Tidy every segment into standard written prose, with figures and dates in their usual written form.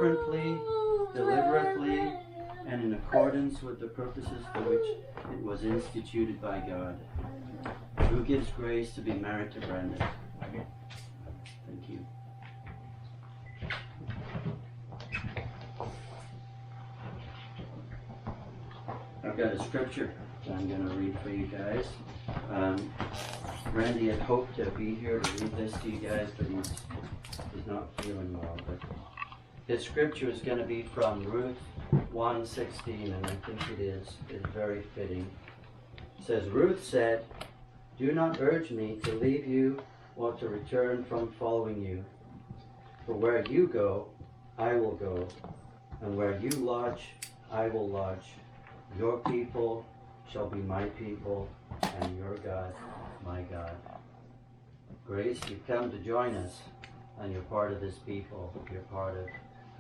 reverently, deliberately, and in accordance with the purposes for which it was instituted by God. Who gives grace to be married to Brandon? Thank you. I've got a scripture that I'm going to read for you guys. Randy had hoped to be here to read this to you guys, but he's not feeling well. But his scripture is going to be from Ruth 1:16, and I think it's very fitting. It says, Ruth said, "Do not urge me to leave you or to return from following you. For where you go, I will go, and where you lodge, I will lodge. Your people shall be my people, and your God, my God." Grace, you've come to join us, and you're part of this people. You're part of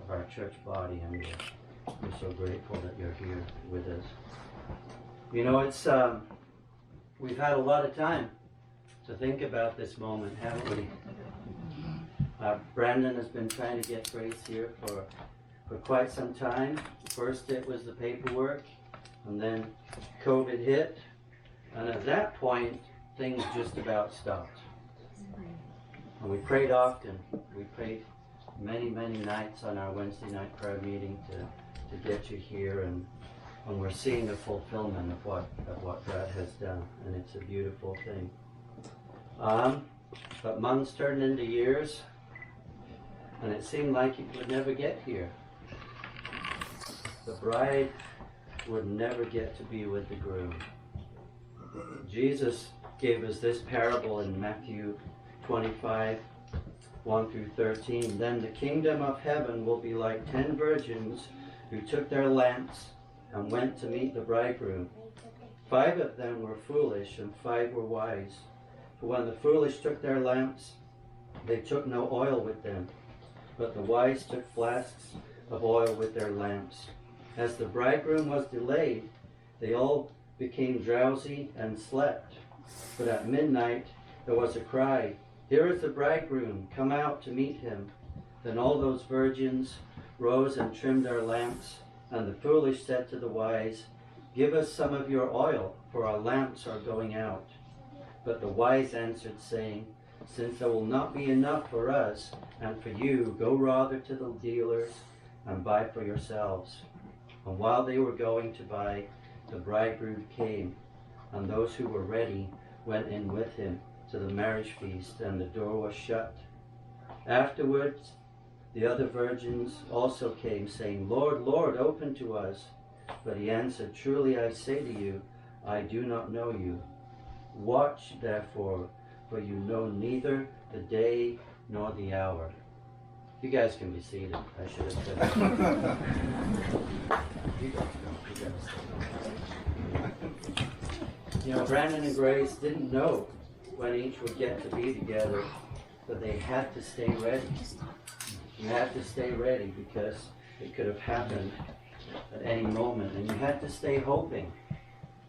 our church body, and we're so grateful that you're here with us. You know, it's we've had a lot of time to think about this moment, haven't we? Brandon has been trying to get Grace here for quite some time. First it was the paperwork, and then COVID hit, and at that point things just about stopped. And we prayed often. We prayed many nights on our Wednesday night prayer meeting to get you here, and we're seeing the fulfillment of what God has done, and it's a beautiful thing. But months turned into years, and it seemed like it would never get here. The bride would never get to be with the groom. Jesus gave us this parable in Matthew 25, 1 through 13. Then the kingdom of heaven will be like 10 virgins who took their lamps and went to meet the bridegroom. 5 of them were foolish and 5 were wise. For when the foolish took their lamps, they took no oil with them, but the wise took flasks of oil with their lamps. As the bridegroom was delayed, they all became drowsy and slept. But at midnight there was a cry, "Here is the bridegroom, come out to meet him." Then all those virgins rose and trimmed their lamps, and the foolish said to the wise, "Give us some of your oil, for our lamps are going out." But the wise answered, saying, "Since there will not be enough for us and for you, go rather to the dealers and buy for yourselves." And while they were going to buy, the bridegroom came, and those who were ready went in with him to the marriage feast, and the door was shut. Afterwards, the other virgins also came, saying, "Lord, Lord, open to us." But he answered, "Truly I say to you, I do not know you. Watch therefore, for you know neither the day nor the hour." You guys can be seated. I should have said that. You know, Brandon and Grace didn't know when each would get to be together, but they had to stay ready. You had to stay ready because it could have happened at any moment, and you had to stay hoping,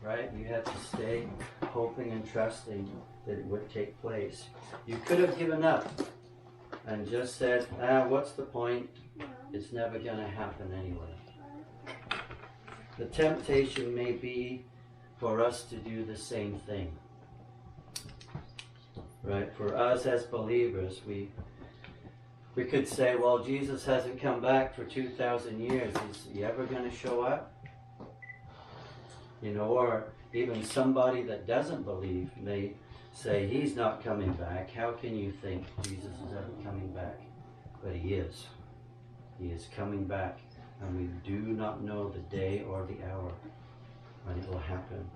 right? You had to stay hoping and trusting that it would take place. You could have given up and just said, what's the point? It's never going to happen anyway. The temptation may be for us to do the same thing. Right? For us as believers, we could say, well, Jesus hasn't come back for 2,000 years. Is he ever going to show up? You know, or even somebody that doesn't believe may say, he's not coming back. How can you think Jesus is ever coming back? But he is. He is coming back, and we do not know the day or the hour when it will happen.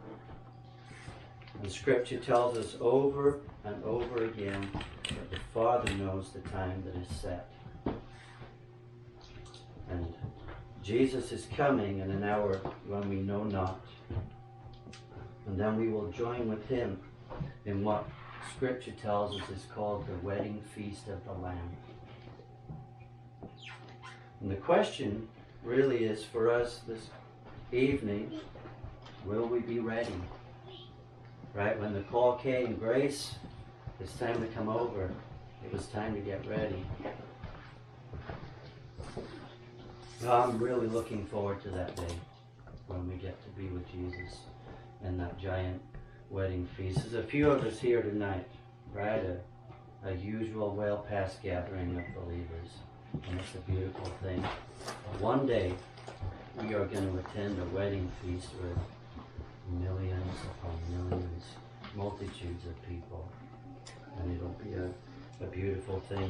The scripture tells us over and over again that the Father knows the time that is set. And Jesus is coming in an hour when we know not. And then we will join with him in what scripture tells us is called the wedding feast of the Lamb. And the question really is for us this evening, will we be ready? Right? When the call came, Grace, it's time to come over. It was time to get ready. I'm really looking forward to that day when we get to be with Jesus and that giant wedding feast. There's a few of us here tonight, right? A usual Whale Pass gathering of believers, and it's a beautiful thing. But one day, we are going to attend a wedding feast with millions upon millions, multitudes of people, and it'll be a beautiful thing.